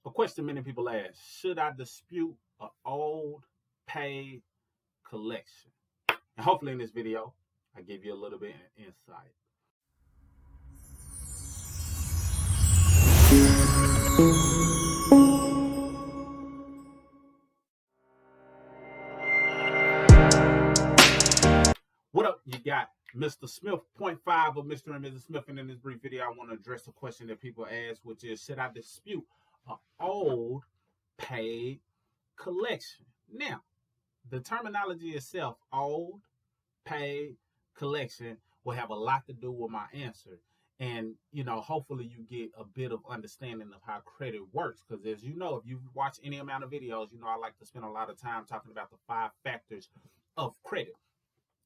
A question many people ask: should I dispute an old paid collection? And hopefully in this video, I give you a little bit of insight. What up? You got Mr. Smith, 0.5 of Mr. and Mrs. Smith. And in this brief video, I want to address a question that people ask, which is, should I dispute an old paid collection? Now, the terminology itself, old, paid, collection, will have a lot to do with my answer. And, hopefully you get a bit of understanding of how credit works. Because as you know, if you watch any amount of videos, I like to spend a lot of time talking about the 5 factors of credit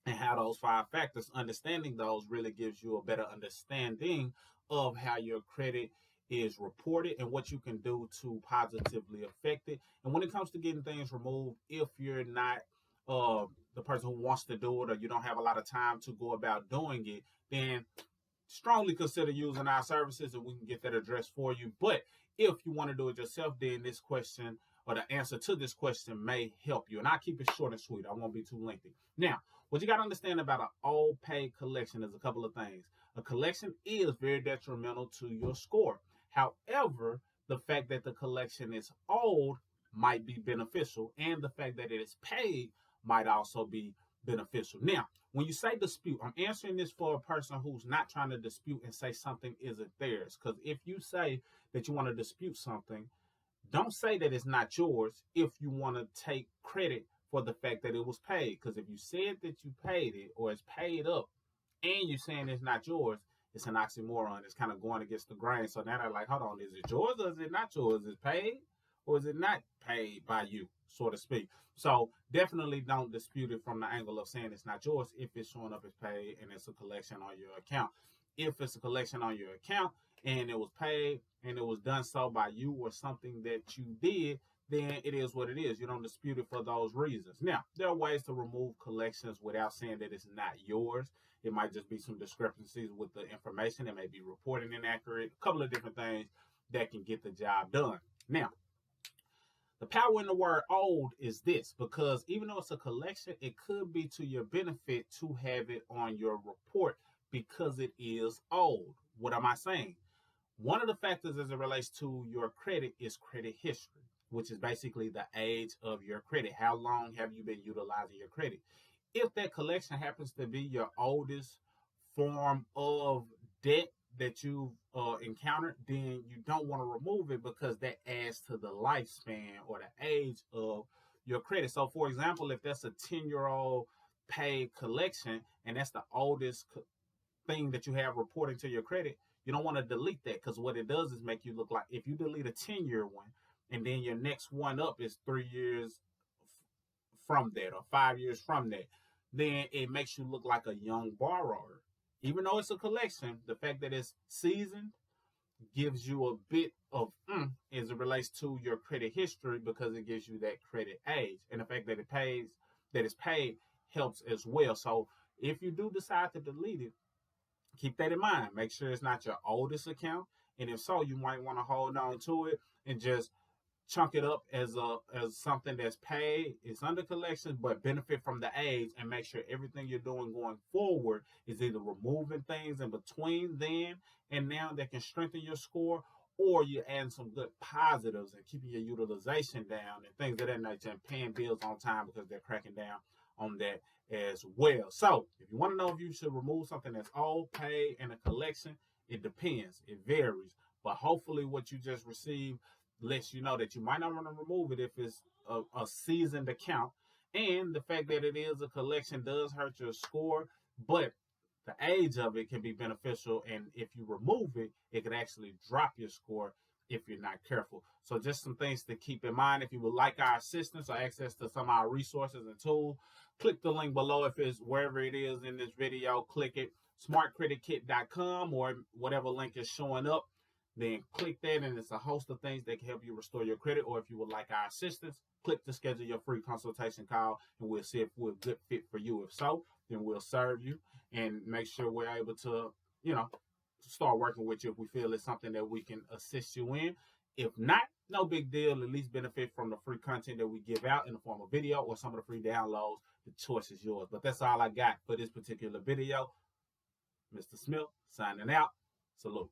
and how those 5 factors, understanding those really gives you a better understanding of how your credit is reported and what you can do to positively affect it. And when it comes to getting things removed, if you're not the person who wants to do it, or you don't have a lot of time to go about doing it, then strongly consider using our services and we can get that addressed for you. But if you want to do it yourself, then this question or the answer to this question may help you. And I'll keep it short and sweet. I won't be too lengthy. Now, what you got to understand about an old paid collection is a couple of things. A collection is very detrimental to your score. However, the fact that the collection is old might be beneficial, and the fact that it is paid might also be beneficial. Now, when you say dispute, I'm answering this for a person who's not trying to dispute and say something isn't theirs. Because if you say that you want to dispute something, don't say that it's not yours if you want to take credit for the fact that it was paid. Because if you said that you paid it or it's paid up and you're saying it's not yours, it's an oxymoron. It's kind of going against the grain. So now they're like, hold on, is it yours or is it not yours? Is it paid or is it not paid by you, so to speak? So definitely don't dispute it from the angle of saying it's not yours if it's showing up as paid and it's a collection on your account. If it's a collection on your account and it was paid and it was done so by you or something that you did, then it is what it is. You don't dispute it for those reasons. Now, there are ways to remove collections without saying that it's not yours. It might just be some discrepancies with the information. It may be reporting inaccurate, a couple of different things that can get the job done. Now, the power in the word old is this, because even though it's a collection, it could be to your benefit to have it on your report because it is old. What am I saying? One of the factors as it relates to your credit is credit history, which is basically the age of your credit. How long have you been utilizing your credit? If that collection happens to be your oldest form of debt that you've encountered, then you don't want to remove it because that adds to the lifespan or the age of your credit. So, for example, if that's a 10-year-old paid collection and that's the oldest thing that you have reporting to your credit, you don't want to delete that, because what it does is make you look like, if you delete a 10-year one and then your next one up is 3 years from that or 5 years from that, then it makes you look like a young borrower. Even though it's a collection, the fact that it's seasoned gives you a bit of as it relates to your credit history, because it gives you that credit age. And the fact that it's paid helps as well. So if you do decide to delete it, keep that in mind. Make sure it's not your oldest account. And if so, you might want to hold on to it and just chunk it up as something that's paid, it's under collection, but benefit from the age, and make sure everything you're doing going forward is either removing things in between then and now that can strengthen your score, or you're adding some good positives and keeping your utilization down and things of that nature, and paying bills on time, because they're cracking down on that as well. So if you want to know if you should remove something that's old, paid, and a collection, it depends. It varies. But hopefully what you just received lets you know that you might not want to remove it if it's a seasoned account. And the fact that it is a collection does hurt your score, but the age of it can be beneficial. And if you remove it, it could actually drop your score if you're not careful. So just some things to keep in mind. If you would like our assistance or access to some of our resources and tools, click the link below. If it's wherever it is in this video, click it, smartcreditkit.com, or whatever link is showing up. Then click that, and it's a host of things that can help you restore your credit. Or if you would like our assistance, click to schedule your free consultation call, and we'll see if we're a good fit for you. If so, then we'll serve you and make sure we're able to, start working with you if we feel it's something that we can assist you in. If not, no big deal. At least benefit from the free content that we give out in the form of video or some of the free downloads. The choice is yours. But that's all I got for this particular video. Mr. Smith signing out. Salute.